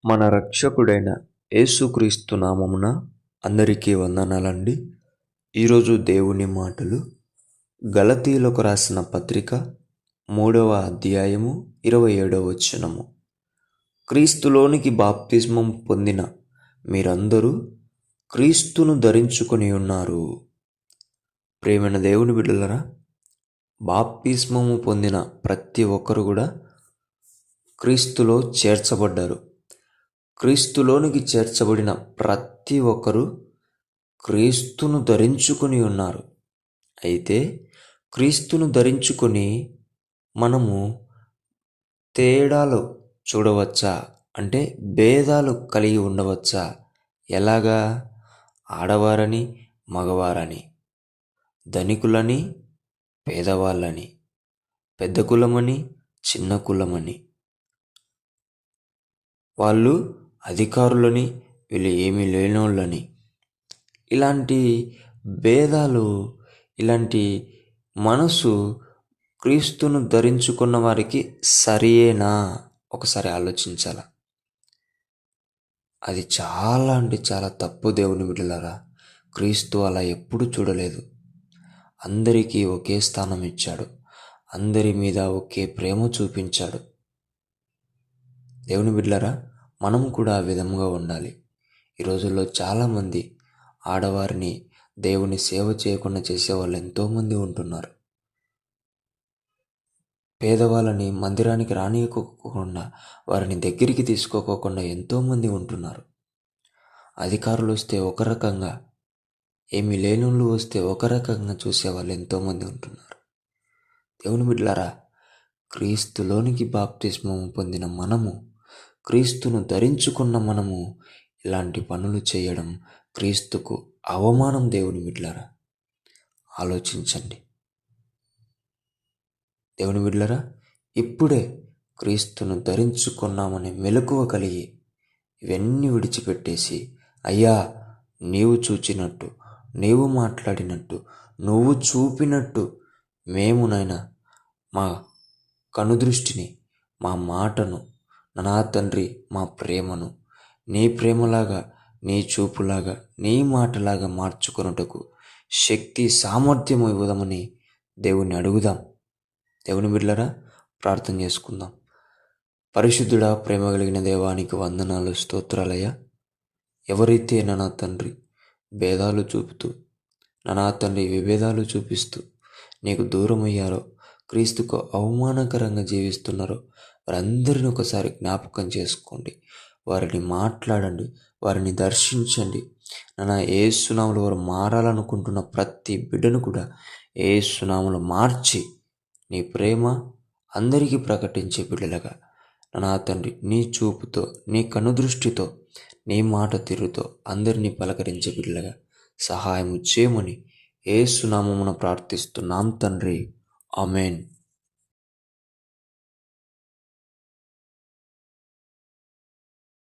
మన రక్షకుడైన యేసుక్రీస్తు నామమున అందరికీ వందనాలండి. ఈరోజు దేవుని మాటలు గలతీయులకు రాసిన పత్రిక 3వ అధ్యాయము 27వ వచనము. క్రీస్తులోనికి బాప్తిస్మం పొందిన మీరందరూ క్రీస్తును ధరించుకొని ఉన్నారు. ప్రియమైన దేవుని బిడ్డలారా, బాప్తిస్మము పొందిన ప్రతి ఒక్కరు కూడా క్రీస్తులో చేర్చబడ్డారు. క్రీస్తులోనికి చేర్చబడిన ప్రతి ఒక్కరూ క్రీస్తును ధరించుకొని ఉన్నారు. అయితే క్రీస్తును ధరించుకొని మనము తేడాలు చూడవచ్చా? అంటే భేదాలు కలిగి ఉండవచ్చా? ఎలాగా? ఆడవారని మగవారని, ధనికులని పేదవాళ్ళని, పెద్ద కులమని చిన్న కులమని, వాళ్ళు అధికారులని వీళ్ళు ఏమీ లేనోళ్ళని, ఇలాంటి భేదాలు, ఇలాంటి మనసు క్రీస్తును ధరించుకున్న వారికి సరియేనా? ఒకసారి ఆలోచించాల. అది చాలా అంటే చాలా తప్పు. దేవుని బిడ్డలారా, క్రీస్తు అలా ఎప్పుడు చూడలేదు. అందరికీ ఒకే స్థానం ఇచ్చాడు. అందరి మీద ఒకే ప్రేమ చూపించాడు. దేవుని బిడ్డలారా, మనం కూడా ఆ విధంగా ఉండాలి. ఈ రోజుల్లో చాలామంది ఆడవారిని దేవుని సేవ చేయకుండా చేసేవాళ్ళు ఎంతోమంది ఉంటున్నారు. పేదవాళ్ళని మందిరానికి రానియకోకుండా, వారిని దగ్గరికి తీసుకోకుండా ఎంతోమంది ఉంటున్నారు. అధికారులు వస్తే ఒక రకంగా, ఏమీ లేనోళ్ళు వస్తే ఒక రకంగా చూసేవాళ్ళు ఎంతోమంది ఉంటున్నారు. దేవుని బిడ్డలారా, క్రీస్తులోనికి బాప్తిస్మం పొందిన మనము, క్రీస్తును ధరించుకున్న మనము ఇలాంటి పనులు చేయడం క్రీస్తుకు అవమానం. దేవుని బిడ్డలారా, ఆలోచించండి. దేవుని బిడ్డలారా, ఇప్పుడే క్రీస్తును ధరించుకున్నామనే మెలకువ కలిగి ఇవన్నీ విడిచిపెట్టేసి, అయ్యా నీవు చూచినట్టు, నీవు మాట్లాడినట్టు, నువ్వు చూపినట్టు మేము నాయనా మా కనుదృష్టిని, మా మాటను, నా తండ్రి మా ప్రేమను నీ ప్రేమలాగా, నీ చూపులాగా, నీ మాటలాగా మార్చుకొనుటకు శక్తి సామర్థ్యము ఇవ్వదమని దేవుణ్ణి అడుగుదాం. దేవుని బిడ్డలారా, ప్రార్థన చేసుకుందాం. పరిశుద్ధుడా, ప్రేమ కలిగిన దేవానికి వందనాలు, స్తోత్రాలయ్యా. ఎవరైతే నా తండ్రి భేదాలు చూపుతూ, నా తండ్రి విభేదాలు చూపిస్తూ నీకు దూరం అయ్యారో, క్రీస్తుకు అవమానకరంగా జీవిస్తున్నారో వారందరిని ఒకసారి జ్ఞాపకం చేసుకోండి. వారిని మాట్లాడండి, వారిని దర్శించండి. నాన్న, యేసునామములో వారు మారాలనుకుంటున్న ప్రతి బిడ్డను కూడా యేసునామములో మార్చి నీ ప్రేమ అందరికీ ప్రకటించే బిడ్డలుగా, నా తండ్రి నీ చూపుతో, నీ కనుదృష్టితో, నీ మాట తీరుతో అందరినీ పలకరించే బిడ్డలుగా సహాయం చేయమని యేసునామమున ప్రార్థిస్తున్నాం తండ్రి. ఆమేన్.